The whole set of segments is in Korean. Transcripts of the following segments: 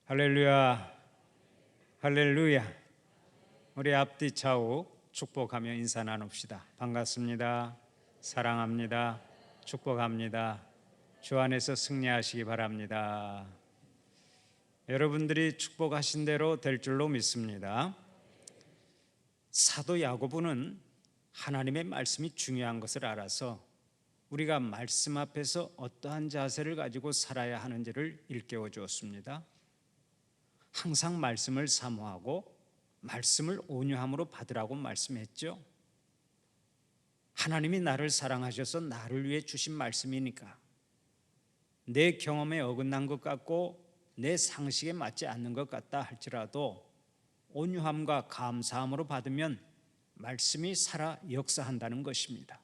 할렐루야, 할렐루야. 우리 앞뒤 좌우 축복하며 인사 나눕시다. 반갑습니다. 사랑합니다. 축복합니다. 주 안에서 승리하시기 바랍니다. 여러분들이 축복하신 대로 될 줄로 믿습니다. 사도 야고보는 하나님의 말씀이 중요한 것을 알아서 우리가 말씀 앞에서 어떠한 자세를 가지고 살아야 하는지를 일깨워 주었습니다. 항상 말씀을 사모하고 말씀을 온유함으로 받으라고 말씀했죠. 하나님이 나를 사랑하셔서 나를 위해 주신 말씀이니까 내 경험에 어긋난 것 같고 내 상식에 맞지 않는 것 같다 할지라도 온유함과 감사함으로 받으면 말씀이 살아 역사한다는 것입니다.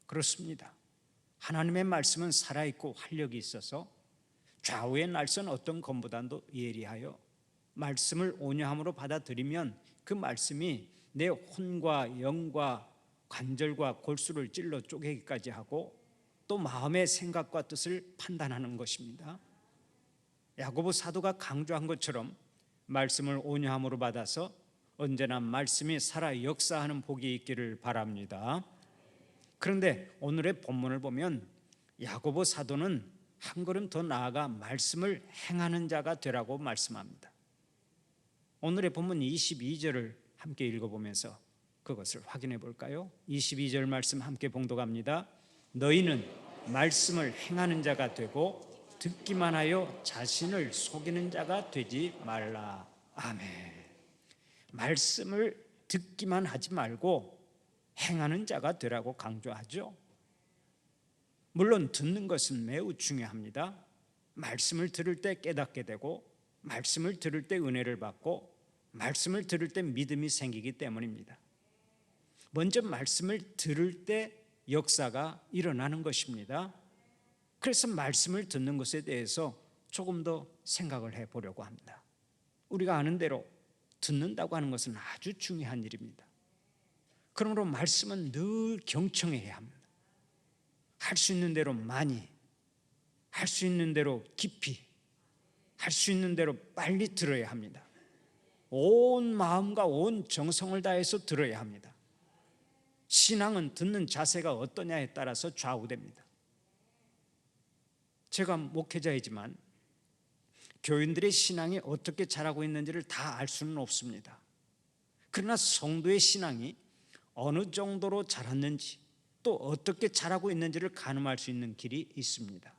그렇습니다. 하나님의 말씀은 살아있고 활력이 있어서 좌우의 날선 어떤 검보다도 예리하여 말씀을 온유함으로 받아들이면 그 말씀이 내 혼과 영과 관절과 골수를 찔러 쪼개기까지 하고 또 마음의 생각과 뜻을 판단하는 것입니다. 야고보 사도가 강조한 것처럼 말씀을 온유함으로 받아서 언제나 말씀이 살아 역사하는 복이 있기를 바랍니다. 그런데 오늘의 본문을 보면 야고보 사도는 한 걸음 더 나아가 말씀을 행하는 자가 되라고 말씀합니다. 오늘의 본문 22절을 함께 읽어보면서 그것을 확인해 볼까요? 22절 말씀 함께 봉독합니다. 너희는 말씀을 행하는 자가 되고 듣기만 하여 자신을 속이는 자가 되지 말라. 아멘. 말씀을 듣기만 하지 말고 행하는 자가 되라고 강조하죠. 물론 듣는 것은 매우 중요합니다. 말씀을 들을 때 깨닫게 되고 말씀을 들을 때 은혜를 받고 말씀을 들을 때 믿음이 생기기 때문입니다. 먼저 말씀을 들을 때 역사가 일어나는 것입니다. 그래서 말씀을 듣는 것에 대해서 조금 더 생각을 해보려고 합니다. 우리가 아는 대로 듣는다고 하는 것은 아주 중요한 일입니다. 그러므로 말씀은 늘 경청해야 합니다. 할 수 있는 대로 많이, 할 수 있는 대로 깊이, 할 수 있는 대로 빨리 들어야 합니다. 온 마음과 온 정성을 다해서 들어야 합니다. 신앙은 듣는 자세가 어떠냐에 따라서 좌우됩니다. 제가 목회자이지만 교인들의 신앙이 어떻게 자라고 있는지를 다 알 수는 없습니다. 그러나 성도의 신앙이 어느 정도로 자랐는지 또 어떻게 자라고 있는지를 가늠할 수 있는 길이 있습니다.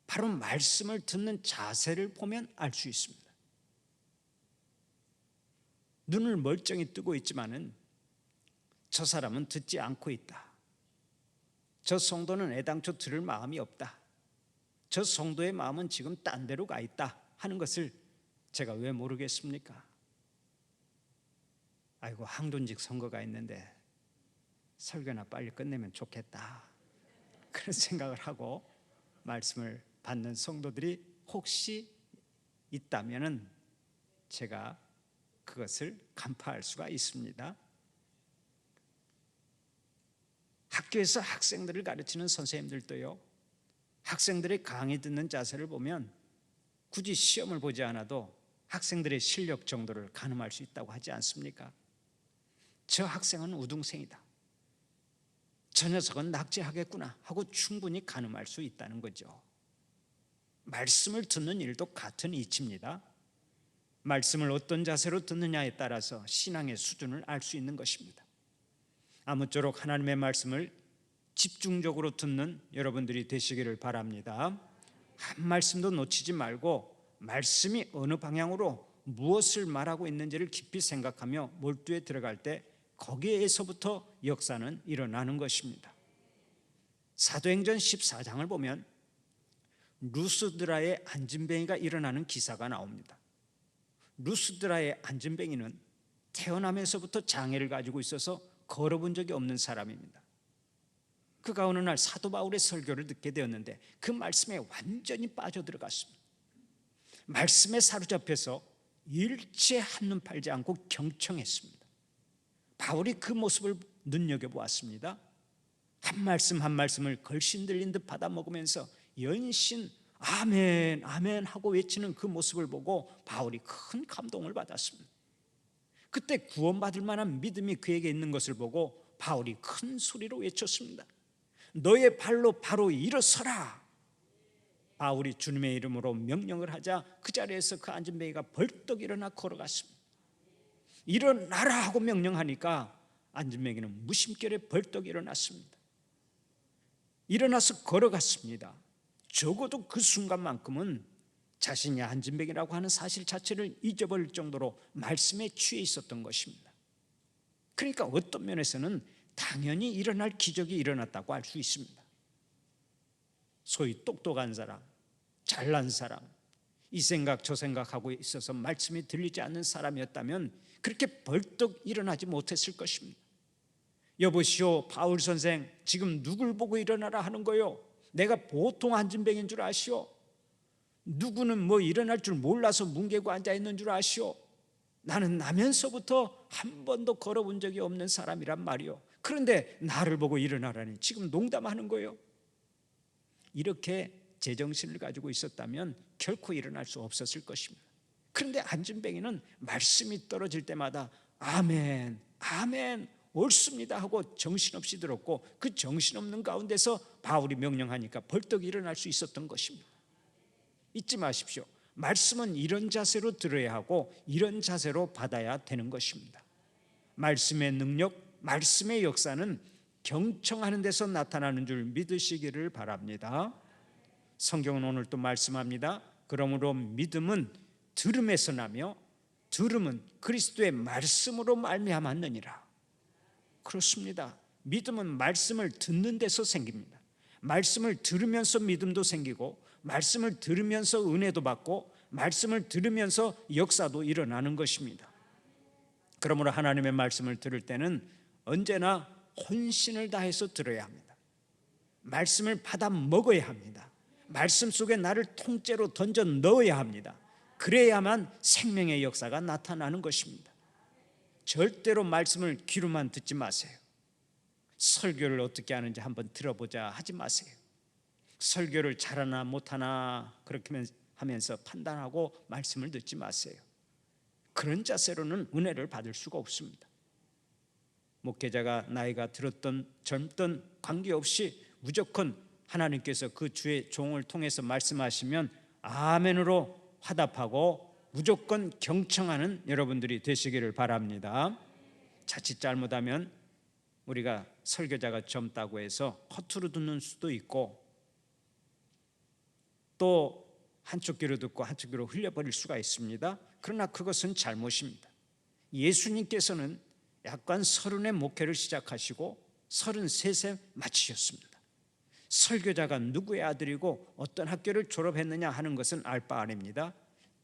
바로 말씀을 듣는 자세를 보면 알 수 있습니다. 눈을 멀쩡히 뜨고 있지만은 저 사람은 듣지 않고 있다. 저 성도는 애당초 들을 마음이 없다. 저 성도의 마음은 지금 딴 데로 가 있다 하는 것을 제가 왜 모르겠습니까? 아이고, 항존직 선거가 있는데 설교나 빨리 끝내면 좋겠다, 그런 생각을 하고 말씀을 받는 성도들이 혹시 있다면 제가 그것을 간파할 수가 있습니다. 학교에서 학생들을 가르치는 선생님들도요, 학생들의 강의 듣는 자세를 보면 굳이 시험을 보지 않아도 학생들의 실력 정도를 가늠할 수 있다고 하지 않습니까? 저 학생은 우등생이다, 저 녀석은 낙제하겠구나 하고 충분히 가늠할 수 있다는 거죠. 말씀을 듣는 일도 같은 이치입니다. 말씀을 어떤 자세로 듣느냐에 따라서 신앙의 수준을 알 수 있는 것입니다. 아무쪼록 하나님의 말씀을 집중적으로 듣는 여러분들이 되시기를 바랍니다. 한 말씀도 놓치지 말고 말씀이 어느 방향으로 무엇을 말하고 있는지를 깊이 생각하며 몰두에 들어갈 때 거기에서부터 역사는 일어나는 것입니다. 사도행전 14장을 보면 루스드라의 안진뱅이가 일어나는 기사가 나옵니다. 루스드라의 안진뱅이는 태어나면서부터 장애를 가지고 있어서 걸어본 적이 없는 사람입니다. 그가 어느 날 사도 바울의 설교를 듣게 되었는데 그 말씀에 완전히 빠져들어갔습니다. 말씀에 사로잡혀서 일체 한눈 팔지 않고 경청했습니다. 바울이 그 모습을 눈여겨보았습니다. 한 말씀 한 말씀을 걸신 들린 듯 받아먹으면서 연신 아멘 아멘 하고 외치는 그 모습을 보고 바울이 큰 감동을 받았습니다. 그때 구원받을 만한 믿음이 그에게 있는 것을 보고 바울이 큰 소리로 외쳤습니다. 너의 발로 바로 일어서라. 바울이 주님의 이름으로 명령을 하자 그 자리에서 그 앉은 뱅이가 벌떡 일어나 걸어갔습니다. 일어나라 하고 명령하니까 앉은 뱅이는 무심결에 벌떡 일어났습니다. 일어나서 걸어갔습니다. 적어도 그 순간만큼은 자신이 앉은 뱅이라고 하는 사실 자체를 잊어버릴 정도로 말씀에 취해 있었던 것입니다. 그러니까 어떤 면에서는 당연히 일어날 기적이 일어났다고 할 수 있습니다. 소위 똑똑한 사람, 잘난 사람, 이 생각 저 생각하고 있어서 말씀이 들리지 않는 사람이었다면 그렇게 벌떡 일어나지 못했을 것입니다. 여보시오 바울 선생, 지금 누굴 보고 일어나라 하는 거요? 내가 보통 앉은 뱅인 줄 아시오? 누구는 뭐 일어날 줄 몰라서 뭉개고 앉아있는 줄 아시오? 나는 나면서부터 한 번도 걸어본 적이 없는 사람이란 말이오. 그런데 나를 보고 일어나라니 지금 농담하는 거요? 이렇게 제정신을 가지고 있었다면 결코 일어날 수 없었을 것입니다. 그런데 앉은 뱅이는 말씀이 떨어질 때마다 아멘 아멘 옳습니다 하고 정신없이 들었고, 그 정신없는 가운데서 바울이 명령하니까 벌떡 일어날 수 있었던 것입니다. 잊지 마십시오. 말씀은 이런 자세로 들어야 하고 이런 자세로 받아야 되는 것입니다. 말씀의 능력, 말씀의 역사는 경청하는 데서 나타나는 줄 믿으시기를 바랍니다. 성경은 오늘 또 말씀합니다. 그러므로 믿음은 들음에서 나며 들음은 그리스도의 말씀으로 말미암았느니라. 그렇습니다. 믿음은 말씀을 듣는 데서 생깁니다. 말씀을 들으면서 믿음도 생기고, 말씀을 들으면서 은혜도 받고, 말씀을 들으면서 역사도 일어나는 것입니다. 그러므로 하나님의 말씀을 들을 때는 언제나 혼신을 다해서 들어야 합니다. 말씀을 받아 먹어야 합니다. 말씀 속에 나를 통째로 던져 넣어야 합니다. 그래야만 생명의 역사가 나타나는 것입니다. 절대로 말씀을 귀로만 듣지 마세요. 설교를 어떻게 하는지 한번 들어보자 하지 마세요. 설교를 잘하나 못하나 그렇게 하면서 판단하고 말씀을 듣지 마세요. 그런 자세로는 은혜를 받을 수가 없습니다. 목회자가 나이가 들었던 젊던 관계없이 무조건 하나님께서 그 주의 종을 통해서 말씀하시면 아멘으로 화답하고 무조건 경청하는 여러분들이 되시기를 바랍니다. 자칫 잘못하면 우리가 설교자가 젊다고 해서 허투루 듣는 수도 있고, 또 한쪽 귀로 듣고 한쪽 귀로 흘려버릴 수가 있습니다. 그러나 그것은 잘못입니다. 예수님께서는 약간 30에 목회를 시작하시고 33세 마치셨습니다. 설교자가 누구의 아들이고 어떤 학교를 졸업했느냐 하는 것은 알 바 아닙니다.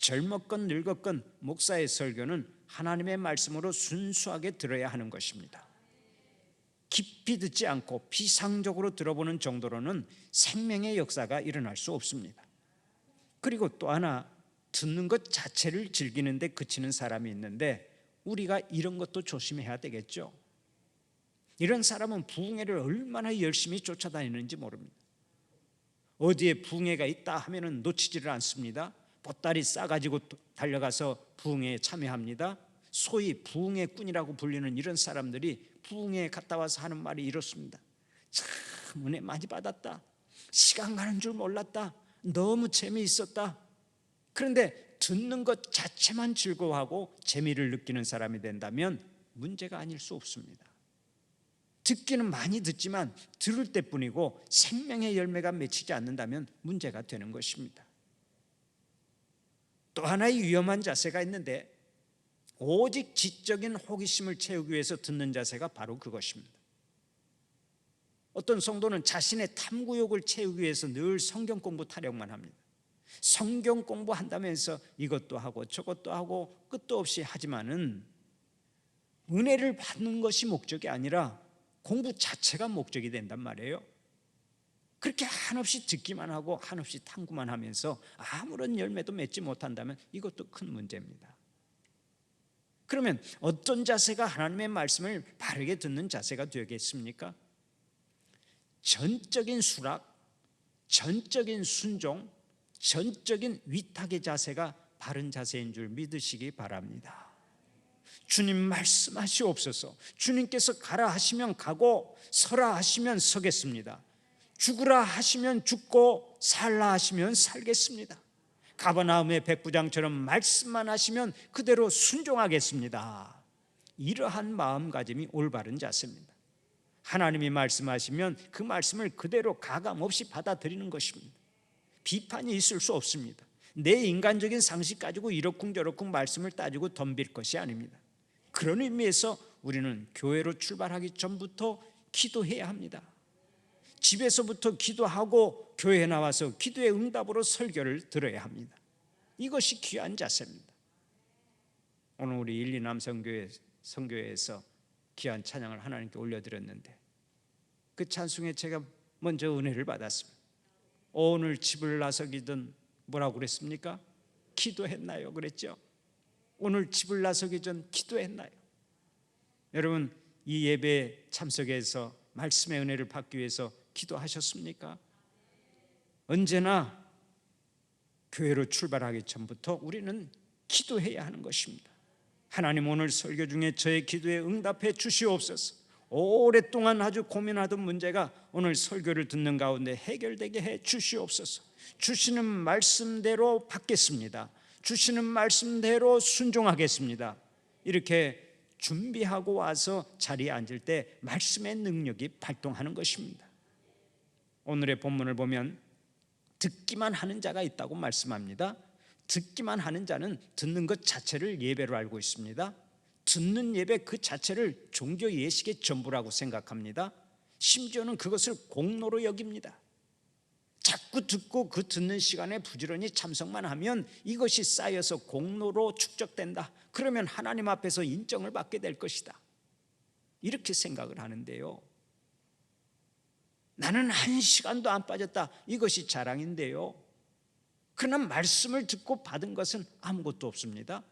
젊었건 늙었건 목사의 설교는 하나님의 말씀으로 순수하게 들어야 하는 것입니다. 깊이 듣지 않고 피상적으로 들어보는 정도로는 생명의 역사가 일어날 수 없습니다. 그리고 또 하나, 듣는 것 자체를 즐기는 데 그치는 사람이 있는데 우리가 이런 것도 조심해야 되겠죠. 이런 사람은 부흥회를 얼마나 열심히 쫓아다니는지 모릅니다. 어디에 부흥회가 있다 하면은 놓치지를 않습니다. 보따리 싸가지고 달려가서 부흥회에 참여합니다. 소위 부흥회꾼이라고 불리는 이런 사람들이 부흥회에 갔다 와서 하는 말이 이렇습니다. 참 은혜 많이 받았다. 시간 가는 줄 몰랐다. 너무 재미있었다. 그런데 듣는 것 자체만 즐거워하고 재미를 느끼는 사람이 된다면 문제가 아닐 수 없습니다. 듣기는 많이 듣지만 들을 때뿐이고 생명의 열매가 맺히지 않는다면 문제가 되는 것입니다. 또 하나의 위험한 자세가 있는데, 오직 지적인 호기심을 채우기 위해서 듣는 자세가 바로 그것입니다. 어떤 성도는 자신의 탐구욕을 채우기 위해서 늘 성경 공부 타령만 합니다. 성경 공부한다면서 이것도 하고 저것도 하고 끝도 없이 하지만은 은혜를 받는 것이 목적이 아니라 공부 자체가 목적이 된단 말이에요. 그렇게 한없이 듣기만 하고 한없이 탐구만 하면서 아무런 열매도 맺지 못한다면 이것도 큰 문제입니다. 그러면 어떤 자세가 하나님의 말씀을 바르게 듣는 자세가 되겠습니까? 전적인 수락, 전적인 순종, 전적인 위탁의 자세가 바른 자세인 줄 믿으시기 바랍니다. 주님 말씀하시옵소서. 주님께서 가라 하시면 가고 서라 하시면 서겠습니다. 죽으라 하시면 죽고 살라 하시면 살겠습니다. 가버나움의 백부장처럼 말씀만 하시면 그대로 순종하겠습니다. 이러한 마음가짐이 올바른 자세입니다. 하나님이 말씀하시면 그 말씀을 그대로 가감없이 받아들이는 것입니다. 비판이 있을 수 없습니다. 내 인간적인 상식 가지고 이러쿵저러쿵 말씀을 따지고 덤빌 것이 아닙니다. 그런 의미에서 우리는 교회로 출발하기 전부터 기도해야 합니다. 집에서부터 기도하고 교회에 나와서 기도의 응답으로 설교를 들어야 합니다. 이것이 귀한 자세입니다. 오늘 우리 일리남 성교회에서 귀한 찬양을 하나님께 올려드렸는데 그 찬송에 제가 먼저 은혜를 받았습니다. 오늘 집을 나서기든 뭐라고 그랬습니까? 기도했나요? 그랬죠. 오늘 집을 나서기 전 기도했나요? 여러분, 이 예배에 참석해서 말씀의 은혜를 받기 위해서 기도하셨습니까? 언제나 교회로 출발하기 전부터 우리는 기도해야 하는 것입니다. 하나님, 오늘 설교 중에 저의 기도에 응답해 주시옵소서. 오랫동안 아주 고민하던 문제가 오늘 설교를 듣는 가운데 해결되게 해 주시옵소서. 주시는 말씀대로 받겠습니다. 주시는 말씀대로 순종하겠습니다. 이렇게 준비하고 와서 자리에 앉을 때 말씀의 능력이 발동하는 것입니다. 오늘의 본문을 보면 듣기만 하는 자가 있다고 말씀합니다. 듣기만 하는 자는 듣는 것 자체를 예배로 알고 있습니다. 듣는 예배 그 자체를 종교 예식의 전부라고 생각합니다. 심지어는 그것을 공로로 여깁니다. 자꾸 듣고 그 듣는 시간에 부지런히 참석만 하면 이것이 쌓여서 공로로 축적된다. 그러면 하나님 앞에서 인정을 받게 될 것이다. 이렇게 생각을 하는데요, 나는 한 시간도 안 빠졌다. 이것이 자랑인데요, 그러나 말씀을 듣고 받은 것은 아무것도 없습니다.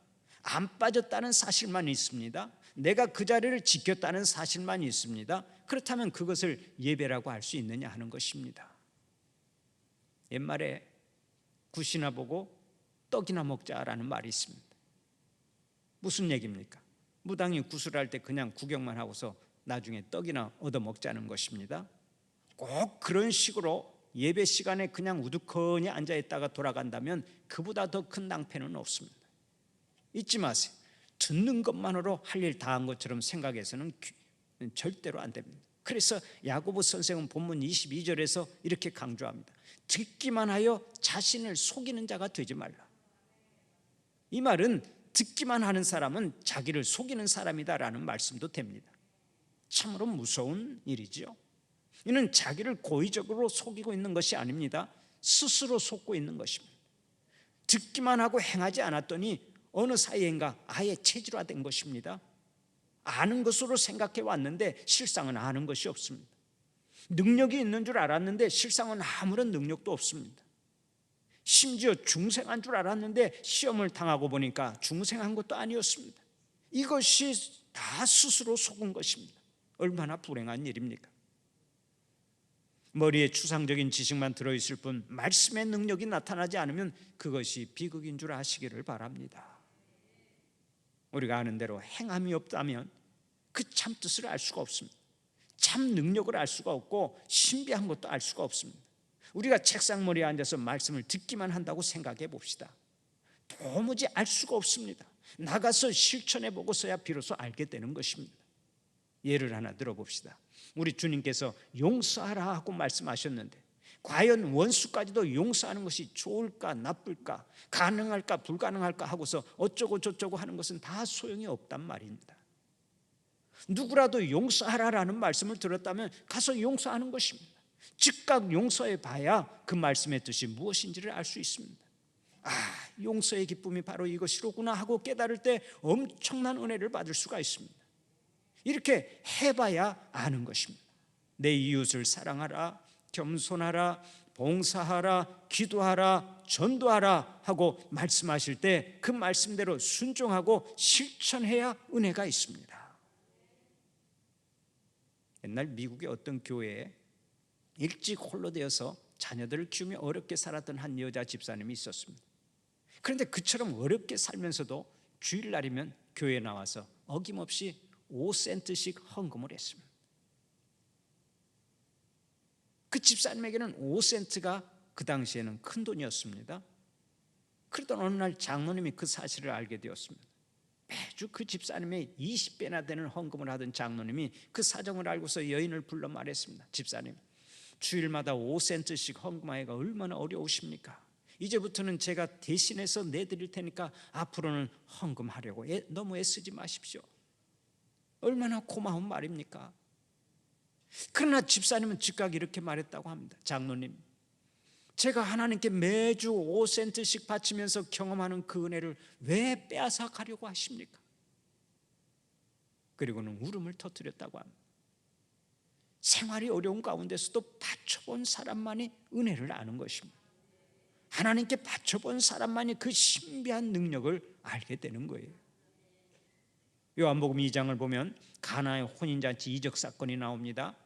안 빠졌다는 사실만 있습니다. 내가 그 자리를 지켰다는 사실만 있습니다. 그렇다면 그것을 예배라고 할 수 있느냐 하는 것입니다. 옛말에 굿이나 보고 떡이나 먹자라는 말이 있습니다. 무슨 얘기입니까? 무당이 굿을 할 때 그냥 구경만 하고서 나중에 떡이나 얻어먹자는 것입니다. 꼭 그런 식으로 예배 시간에 그냥 우두커니 앉아있다가 돌아간다면 그보다 더 큰 낭패는 없습니다. 잊지 마세요. 듣는 것만으로 할 일 다 한 것처럼 생각해서는 절대로 안 됩니다. 그래서 야고보 선생은 본문 22절에서 이렇게 강조합니다. 듣기만 하여 자신을 속이는 자가 되지 말라. 이 말은 듣기만 하는 사람은 자기를 속이는 사람이다라는 말씀도 됩니다. 참으로 무서운 일이죠. 이는 자기를 고의적으로 속이고 있는 것이 아닙니다. 스스로 속고 있는 것입니다. 듣기만 하고 행하지 않았더니 어느 사이인가 아예 체질화된 것입니다. 아는 것으로 생각해 왔는데 실상은 아는 것이 없습니다. 능력이 있는 줄 알았는데 실상은 아무런 능력도 없습니다. 심지어 중생한 줄 알았는데 시험을 당하고 보니까 중생한 것도 아니었습니다. 이것이 다 스스로 속은 것입니다. 얼마나 불행한 일입니까? 머리에 추상적인 지식만 들어있을 뿐 말씀의 능력이 나타나지 않으면 그것이 비극인 줄 아시기를 바랍니다. 우리가 아는 대로 행함이 없다면 그 참 뜻을 알 수가 없습니다. 참 능력을 알 수가 없고 신비한 것도 알 수가 없습니다. 우리가 책상머리에 앉아서 말씀을 듣기만 한다고 생각해 봅시다. 도무지 알 수가 없습니다. 나가서 실천해 보고서야 비로소 알게 되는 것입니다. 예를 하나 들어봅시다. 우리 주님께서 용서하라 하고 말씀하셨는데 과연 원수까지도 용서하는 것이 좋을까 나쁠까, 가능할까 불가능할까 하고서 어쩌고 저쩌고 하는 것은 다 소용이 없단 말입니다. 누구라도 용서하라라는 말씀을 들었다면 가서 용서하는 것입니다. 즉각 용서해 봐야 그 말씀의 뜻이 무엇인지를 알 수 있습니다. 용서의 기쁨이 바로 이것이로구나 하고 깨달을 때 엄청난 은혜를 받을 수가 있습니다. 이렇게 해봐야 아는 것입니다. 내 이웃을 사랑하라, 겸손하라, 봉사하라, 기도하라, 전도하라 하고 말씀하실 때 그 말씀대로 순종하고 실천해야 은혜가 있습니다. 옛날 미국의 어떤 교회에 일찍 홀로 되어서 자녀들을 키우며 어렵게 살았던 한 여자 집사님이 있었습니다. 그런데 그처럼 어렵게 살면서도 주일날이면 교회에 나와서 어김없이 5센트씩 헌금을 했습니다. 그 집사님에게는 5센트가 그 당시에는 큰 돈이었습니다. 그러던 어느 날 장로님이 그 사실을 알게 되었습니다. 매주 그 집사님의 20배나 되는 헌금을 하던 장로님이 그 사정을 알고서 여인을 불러 말했습니다. 집사님, 주일마다 5센트씩 헌금하기가 얼마나 어려우십니까? 이제부터는 제가 대신해서 내드릴 테니까 앞으로는 헌금하려고 너무 애쓰지 마십시오. 얼마나 고마운 말입니까? 그러나 집사님은 즉각 이렇게 말했다고 합니다. 장로님, 제가 하나님께 매주 5센트씩 바치면서 경험하는 그 은혜를 왜 빼앗아 가려고 하십니까? 그리고는 울음을 터뜨렸다고 합니다. 생활이 어려운 가운데서도 바쳐본 사람만이 은혜를 아는 것입니다. 하나님께 바쳐본 사람만이 그 신비한 능력을 알게 되는 거예요. 요한복음 2장을 보면 가나의 혼인잔치 이적 사건이 나옵니다.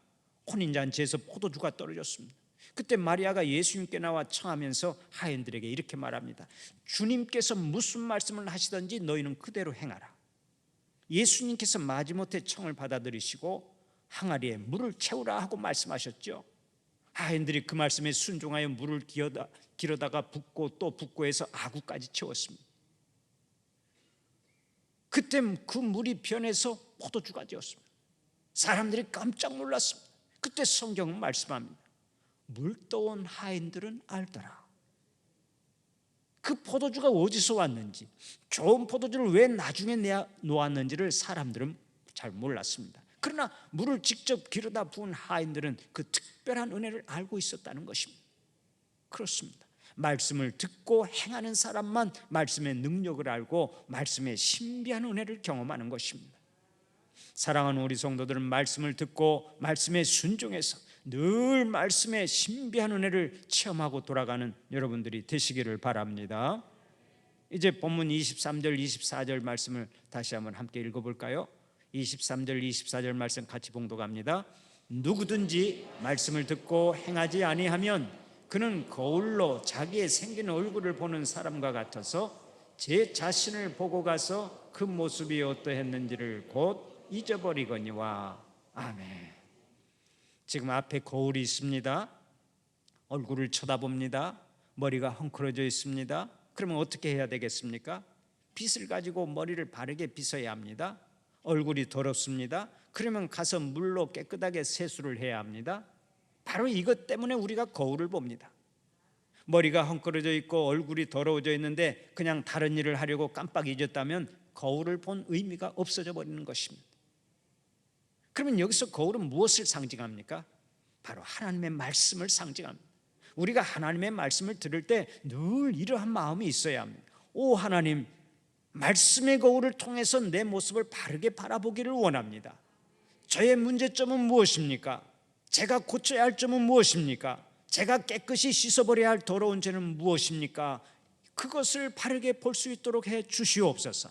혼인잔치에서 포도주가 떨어졌습니다. 그때 마리아가 예수님께 나와 청하면서 하인들에게 이렇게 말합니다. 주님께서 무슨 말씀을 하시든지 너희는 그대로 행하라. 예수님께서 마지못해 청을 받아들이시고 항아리에 물을 채우라 하고 말씀하셨죠. 하인들이 그 말씀에 순종하여 물을 길어다가 붓고 또 붓고 해서 아구까지 채웠습니다. 그때 그 물이 변해서 포도주가 되었습니다. 사람들이 깜짝 놀랐습니다. 그때 성경은 말씀합니다. 물떠온 하인들은 알더라. 그 포도주가 어디서 왔는지, 좋은 포도주를 왜 나중에 놓았는지를 사람들은 잘 몰랐습니다. 그러나 물을 직접 길어다 부은 하인들은 그 특별한 은혜를 알고 있었다는 것입니다. 그렇습니다. 말씀을 듣고 행하는 사람만 말씀의 능력을 알고 말씀의 신비한 은혜를 경험하는 것입니다. 사랑하는 우리 성도들은 말씀을 듣고 말씀에 순종해서 늘 말씀의 신비한 은혜를 체험하고 돌아가는 여러분들이 되시기를 바랍니다. 이제 본문 23절 24절 말씀을 다시 한번 함께 읽어볼까요? 23절 24절 말씀 같이 봉독합니다. 누구든지 말씀을 듣고 행하지 아니하면 그는 거울로 자기의 생긴 얼굴을 보는 사람과 같아서 제 자신을 보고 가서 그 모습이 어떠했는지를 곧 잊어버리거니와. 아멘. 지금 앞에 거울이 있습니다. 얼굴을 쳐다봅니다. 머리가 헝클어져 있습니다. 그러면 어떻게 해야 되겠습니까? 빗을 가지고 머리를 바르게 빗어야 합니다. 얼굴이 더럽습니다. 그러면 가서 물로 깨끗하게 세수를 해야 합니다. 바로 이것 때문에 우리가 거울을 봅니다. 머리가 헝클어져 있고 얼굴이 더러워져 있는데 그냥 다른 일을 하려고 깜빡 잊었다면 거울을 본 의미가 없어져 버리는 것입니다. 그러면 여기서 거울은 무엇을 상징합니까? 바로 하나님의 말씀을 상징합니다. 우리가 하나님의 말씀을 들을 때 늘 이러한 마음이 있어야 합니다. 오 하나님, 말씀의 거울을 통해서 내 모습을 바르게 바라보기를 원합니다. 저의 문제점은 무엇입니까? 제가 고쳐야 할 점은 무엇입니까? 제가 깨끗이 씻어버려야 할 더러운 죄는 무엇입니까? 그것을 바르게 볼 수 있도록 해 주시옵소서.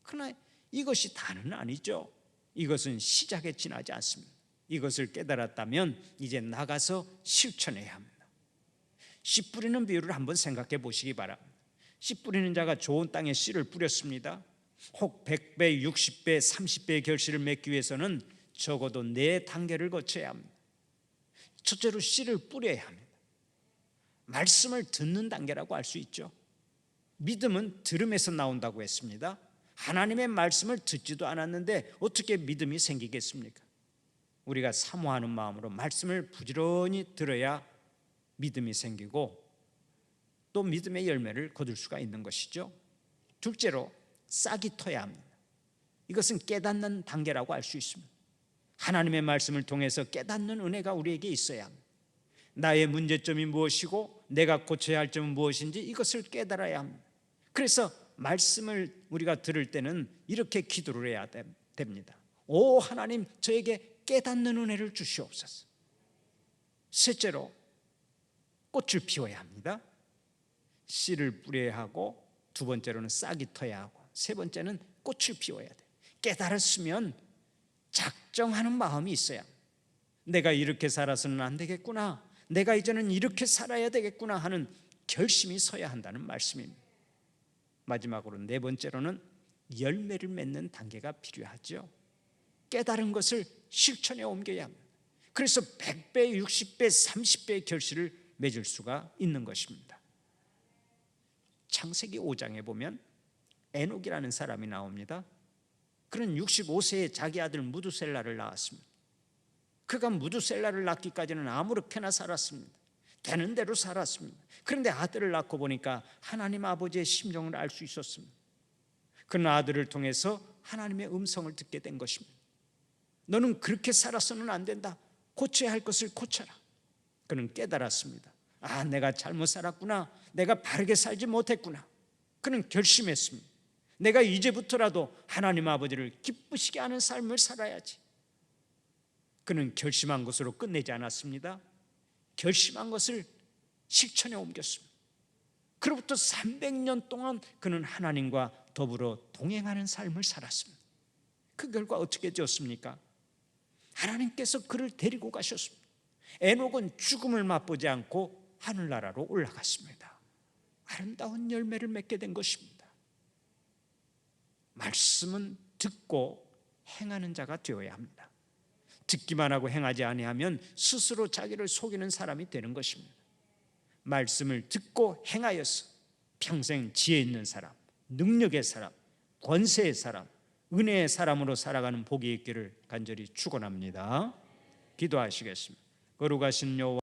그러나 이것이 다는 아니죠. 이것은 시작에 지나지 않습니다. 이것을 깨달았다면 이제 나가서 실천해야 합니다. 씨 뿌리는 비유를 한번 생각해 보시기 바랍니다. 씨 뿌리는 자가 좋은 땅에 씨를 뿌렸습니다. 혹 100배, 60배, 30배의 결실을 맺기 위해서는 적어도 4단계를 거쳐야 합니다. 첫째로 씨를 뿌려야 합니다. 말씀을 듣는 단계라고 할 수 있죠. 믿음은 들음에서 나온다고 했습니다. 하나님의 말씀을 듣지도 않았는데 어떻게 믿음이 생기겠습니까? 우리가 사모하는 마음으로 말씀을 부지런히 들어야 믿음이 생기고 또 믿음의 열매를 거둘 수가 있는 것이죠. 둘째로 싹이 터야 합니다. 이것은 깨닫는 단계라고 할 수 있습니다. 하나님의 말씀을 통해서 깨닫는 은혜가 우리에게 있어야 합니다. 나의 문제점이 무엇이고 내가 고쳐야 할 점은 무엇인지 이것을 깨달아야 합니다. 그래서 말씀을 우리가 들을 때는 이렇게 기도를 해야 됩니다. 오 하나님, 저에게 깨닫는 은혜를 주시옵소서. 셋째로 꽃을 피워야 합니다. 씨를 뿌려야 하고, 두 번째로는 싹이 터야 하고, 세 번째는 꽃을 피워야 돼. 깨달았으면 작정하는 마음이 있어야 합니다. 내가 이렇게 살아서는 안 되겠구나. 내가 이제는 이렇게 살아야 되겠구나 하는 결심이 서야 한다는 말씀입니다. 마지막으로 네 번째로는 열매를 맺는 단계가 필요하죠. 깨달은 것을 실천에 옮겨야 합니다. 그래서 100배, 60배, 30배의 결실을 맺을 수가 있는 것입니다. 창세기 5장에 보면 에녹이라는 사람이 나옵니다. 그는 65세에 자기 아들 무두셀라를 낳았습니다. 그가 무두셀라를 낳기까지는 아무렇게나 살았습니다. 되는 대로 살았습니다. 그런데 아들을 낳고 보니까 하나님 아버지의 심정을 알 수 있었습니다. 그는 아들을 통해서 하나님의 음성을 듣게 된 것입니다. 너는 그렇게 살아서는 안 된다. 고쳐야 할 것을 고쳐라. 그는 깨달았습니다. 아, 내가 잘못 살았구나. 내가 바르게 살지 못했구나. 그는 결심했습니다. 내가 이제부터라도 하나님 아버지를 기쁘시게 하는 삶을 살아야지. 그는 결심한 것으로 끝내지 않았습니다. 결심한 것을 실천에 옮겼습니다. 그로부터 300년 동안 그는 하나님과 더불어 동행하는 삶을 살았습니다. 그 결과 어떻게 되었습니까? 하나님께서 그를 데리고 가셨습니다. 에녹은 죽음을 맛보지 않고 하늘나라로 올라갔습니다. 아름다운 열매를 맺게 된 것입니다. 말씀은 듣고 행하는 자가 되어야 합니다. 듣기만 하고 행하지 아니하면 스스로 자기를 속이는 사람이 되는 것입니다. 말씀을 듣고 행하여서 평생 지혜 있는 사람, 능력의 사람, 권세의 사람, 은혜의 사람으로 살아가는 복이 있기를 간절히 축원합니다. 기도하시겠습니다. 거룩하신 여호와